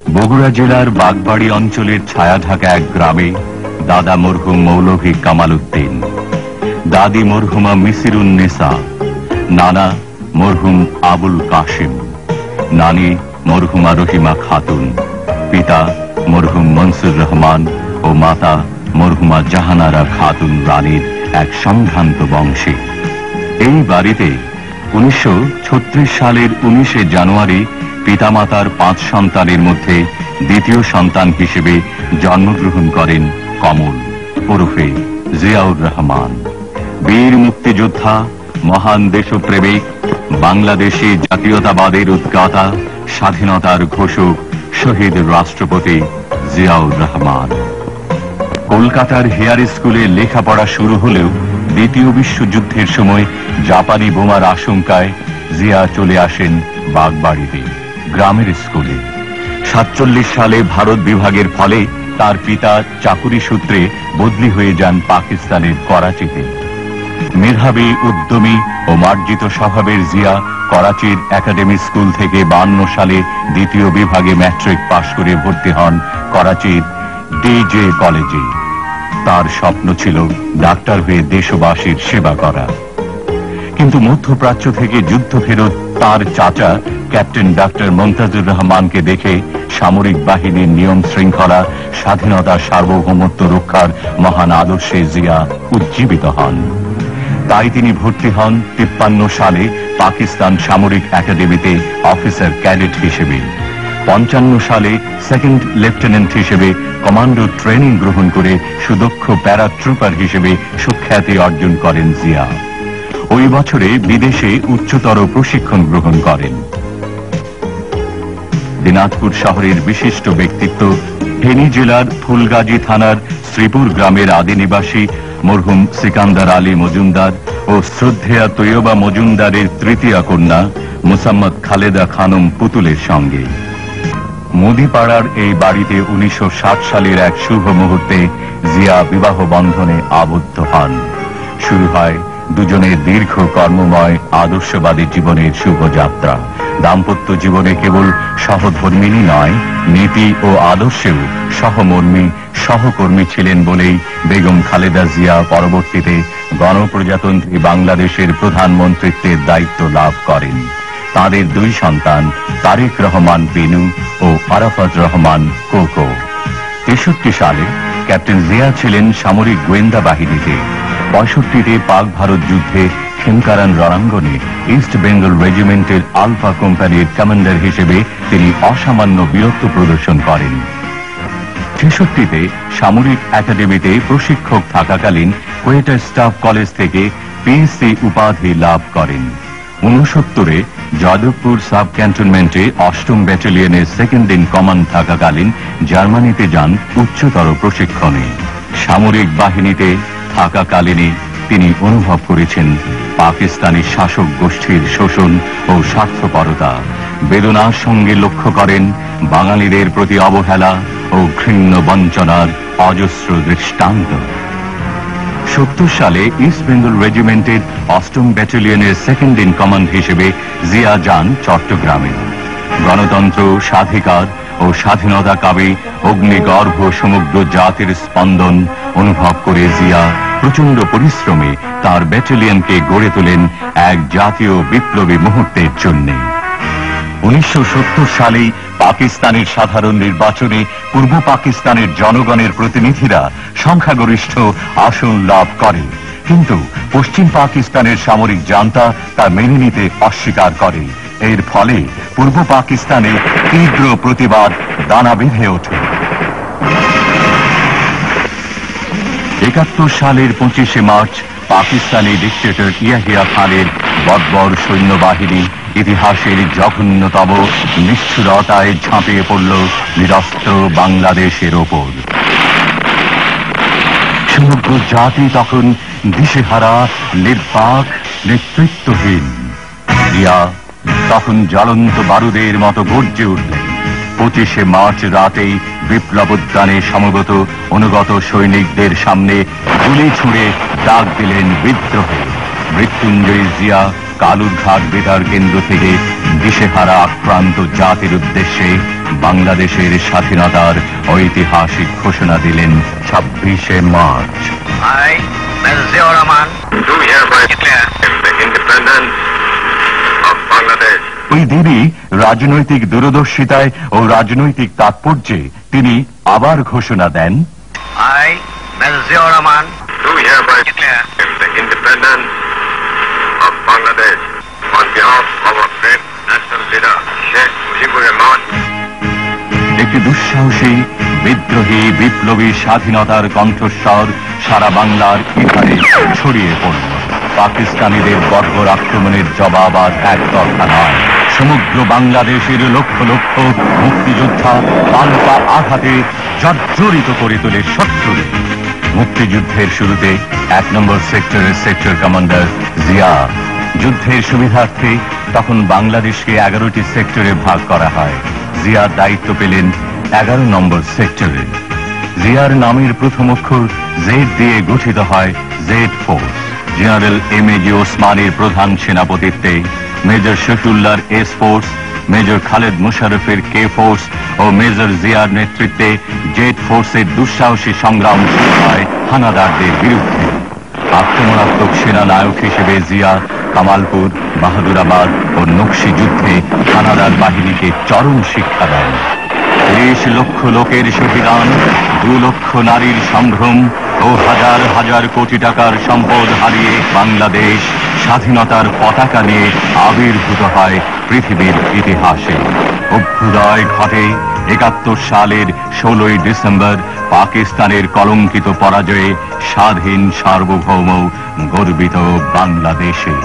বগুড়া জেলার বাগবাড়ি অঞ্চলের ছায়া ঢাকা এক গ্রামে দাদা মরহুম মৌলভী কামাল উদ্দিন, দাদি মরহুমা মিসিরুন্নেসা, নানা মরহুম আবুল কাশিম, নানি মরহুমা রহিমা খাতুন, পিতা মরহুম মনসুর রহমান ও মাতা মরহুমা জাহানারা খাতুন রানীর এক সম্ভ্রান্ত বংশে। এই বাড়িতে 1936 সালের 19 জানুয়ারি পিতামাতার 5 সন্তানের মধ্যে দ্বিতীয় সন্তান হিসেবে জন্মগ্রহণ করেন কমল ওরফে জিয়াউর রহমান। বীর মুক্তিযোদ্ধা, মহান দেশপ্রেমিক, বাংলাদেশি জাতীয়তাবাদের উদ্গাতা, স্বাধীনতার ঘোষক শহীদ রাষ্ট্রপতি জিয়াউর রহমান। কলকাতার হেয়ার স্কুলে লেখাপড়া শুরু হলেও দ্বিতীয় বিশ্বযুদ্ধের সময় জাপানি বোমার আশঙ্কায় জিয়া চলে আসেন বাগবাড়িতে গ্রামের স্কুলে। 47 সালে ভারত বিভাগের ফলে তার পিতা চাকুরি সূত্রে বদলি হয়ে যান পাকিস্তানের করাচিতে। মেধাবী, উদ্যমী ও মার্জিত স্বভাবের জিয়া করাচির একাডেমি স্কুল থেকে 52 সালে দ্বিতীয় বিভাগে ম্যাট্রিক পাশ করে ভর্তি হন করাচির ডিজে কলেজে। তার স্বপ্ন ছিল ডাক্তার হয়ে দেশবাসীর সেবা করা। কিন্তু মধ্যপ্রাচ্য থেকে যুদ্ধ ফেরত তার চাচা ক্যাপ্টেন ডাক্তার মমতাজুর রহমানকে দেখে সামরিক বাহিনীর নিয়ম শৃঙ্খলা, স্বাধীনতা, সার্বভৌমত্ব রক্ষার মহান আদর্শে জিয়া উজ্জীবিত হন। তাই তিনি ভর্তি হন 53 সালে পাকিস্তান সামরিক একাডেমিতে অফিসার ক্যাডেট হিসেবে। 55 সালে সেকেন্ড লেফটেন্যান্ট হিসেবে কমান্ডো ট্রেনিং গ্রহণ করে সুদক্ষ প্যারাট্রুপার হিসেবে সুখ্যাতি অর্জন করেন জিয়া। ওই বছরে বিদেশে উচ্চতর প্রশিক্ষণ গ্রহণ করেন। দিনাজপুর শহরের বিশিষ্ট ব্যক্তিত্ব, ফেনী জেলার ফুলগাজী থানার শ্রীপুর গ্রামের আদি নিবাসী মরহুম সিকান্দার আলী মজুমদার ও শ্রদ্ধেয়া তৈয়বা মজুমদারের তৃতীয় কন্যা মুসাম্মদ খালেদা খানম পুতুলের সঙ্গে মুদিপাড়ার এই বাড়িতে 1960 সালের এক শুভ মুহূর্তে জিয়া বিবাহ বন্ধনে আবদ্ধ হন। শুরু হয় দুজনের দীর্ঘ কর্মময় আদর্শবাদী জীবনের শুভযাত্রা। দাম্পত্য জীবনে কেবল সহধর্মিনী নয়, নীতি ও আদর্শেও সহকর্মী ছিলেন বলেই বেগম খালেদা জিয়া পরবর্তীতে গণপ্রজাতন্ত্রী বাংলাদেশের প্রধানমন্ত্রীত্বের দায়িত্ব লাভ করেন। তাদের 2 সন্তান তারেক রহমান বিনু ও আরাফাত রহমান কোকো। 63 সালে ক্যাপ্টেন জিয়া ছিলেন সামরিক গোয়েন্দা বাহিনীতে। 65-তে পাক ভারত যুদ্ধে খেমকারান রণাঙ্গনে ইস্ট বেঙ্গল রেজিমেন্টের আলফা কোম্পানির কমান্ডার হিসেবে তিনি অসামান্য বীরত্ব প্রদর্শন করেন। 66-তে সামরিক একাডেমিতে প্রশিক্ষক থাকাকালীন কোয়েটা স্টাফ কলেজ থেকে পিএসসি উপাধি লাভ করেন। 69-এ যাদবপুর সাব ক্যান্টনমেন্টে 8ম ব্যাটালিয়নের সেকেন্ড ইন কমান্ড থাকাকালীন জার্মানিতে যান উচ্চতর প্রশিক্ষণে। সামরিক বাহিনীতে থাকাকালীনই তিনি অনুভব করেছেন পাকিস্তানি শাসক গোষ্ঠীর শোষণ ও স্বার্থপরতা। বেদনার সঙ্গে লক্ষ্য করেন বাঙালিদের প্রতি অবহেলা ও ঘৃণ্য বঞ্চনার অজস্র দৃষ্টান্ত। 70 সালে ইস্ট বেঙ্গল রেজিমেন্টের 8ম ব্যাটালিয়নের সেকেন্ড ইন কমান্ড হিসেবে জিয়া যান চট্টগ্রামে। গণতন্ত্র, স্বাধিকার ও স্বাধীনতা কামী অগ্নিগর্ভ সমগ্র জাতির স্পন্দন অনুভব করে জিয়া প্রচন্ড পরিশ্রমে তার ব্যাটালিয়নকে গড়ে তোলেন এক জাতীয় বিপ্লবী মুহূর্তের জন্য। 1970 সালেই পাকিস্তানের সাধারণ নির্বাচনে পূর্ব পাকিস্তানের জনগণের প্রতিনিধিরা সংখ্যাগরিষ্ঠ আসন লাভ করে, কিন্তু পশ্চিম পাকিস্তানের সামরিক জান্তা তা মেনে নিতে অস্বীকার করে। এর ফলে পূর্ব পাকিস্তানে তীব্র প্রতিবাদ দানা বেঁধে ওঠে। 71 সালের 25শে মার্চ পাকিস্তানি ডিক্টেটর ইয়াহিয়া খানের বর্বর সৈন্যবাহিনী ইতিহাসের জঘন্যতম নিষ্ঠুরতায় ঝাঁপিয়ে পড়ল নিরস্ত্র বাংলাদেশের ওপর। সমগ্র জাতি তখন দিশেহারা, নির্বাক, নেতৃত্বহীন। জিয়া তখন জ্বলন্ত বারুদের মতো গর্জে উঠলেন। 25শে মার্চ রাতেই বিপ্লবোদ্যানে সমবেত অনুগত সৈনিকদের সামনে গুলি ছুঁড়ে ডাক দিলেন বিদ্রোহে। মৃত্যুঞ্জয়ী জিয়া কালুরঘাট বেতার কেন্দ্র থেকে দিশেহারা আক্রান্ত জাতির উদ্দেশ্যে বাংলাদেশের স্বাধীনতার ঐতিহাসিক ঘোষণা দিলেন 26শে March. I, Mr. Ziaur Rahman, do hereby declare the independence of Bangladesh. ওই দিনই রাজনৈতিক দূরদর্শিতায় ও রাজনৈতিক তাৎপর্যে তিনি আবার ঘোষণা দেন, I, Mr. Ziaur Rahman, do hereby declare the independence of Bangladesh on behalf of our great national leader, Sheikh Mujibur Rahman. একটি দুঃসাহসী বিদ্রোহী বিপ্লবী স্বাধীনতার কণ্ঠস্বর সারা বাংলার ইথারে ছড়িয়ে পড়ল। পাকিস্তানিদের বর্বর আক্রমণের জবাব আর একতরফা নয়, সমগ্র বাংলাদেশের লক্ষ লক্ষ মুক্তিযোদ্ধা পাল্টা আঘাতে জর্জরিত করে তোলে শত্রুরে। মুক্তিযুদ্ধের শুরুতে 1 নম্বর সেক্টরের সেক্টর কমান্ডার জিয়া। যুদ্ধের সুবিধার্থে তখন বাংলাদেশকে 11টি সেক্টরে ভাগ করা হয়। জিয়া দায়িত্ব পেলেন 11 নম্বর সেক্টরে। জিয়ার নামের প্রথম অক্ষর জেড দিয়ে গঠিত হয় জেড ফোর্স। জেনারেল এমএজি ওসমানের প্রধান সেনাপতিত্বে মেজর শফিউল্লাহর এস ফোর্স, মেজর খালেদ মুশারফের কে ফোর্স ও মেজর জিয়ার নেতৃত্বে জেড ফোর্সের দুঃসাহসী সংগ্রাম শুরু হয় হানাদারদের বিরুদ্ধে। আক্রমণাত্মক সেনা নায়ক হিসেবে জিয়া কামালপুর, বাহাদুরাবাদ ও নকশি যুদ্ধে হানাদার বাহিনীকে চরম শিক্ষা দেন। 30 লক্ষ লোকের শহীদান, 2 লক্ষ নারীর সম্ভ্রম ও হাজার হাজার কোটি টাকার সম্পদ হারিয়ে বাংলাদেশ স্বাধীনতার পতাকা নিয়ে আবির্ভূত হয় পৃথিবীর ইতিহাসে। অভ্যুদয় ঘটে 71 সালের 16ই ডিসেম্বর পাকিস্তানের কলঙ্কিত পরাজয়ে স্বাধীন সার্বভৌম গর্বিত বাংলাদেশে।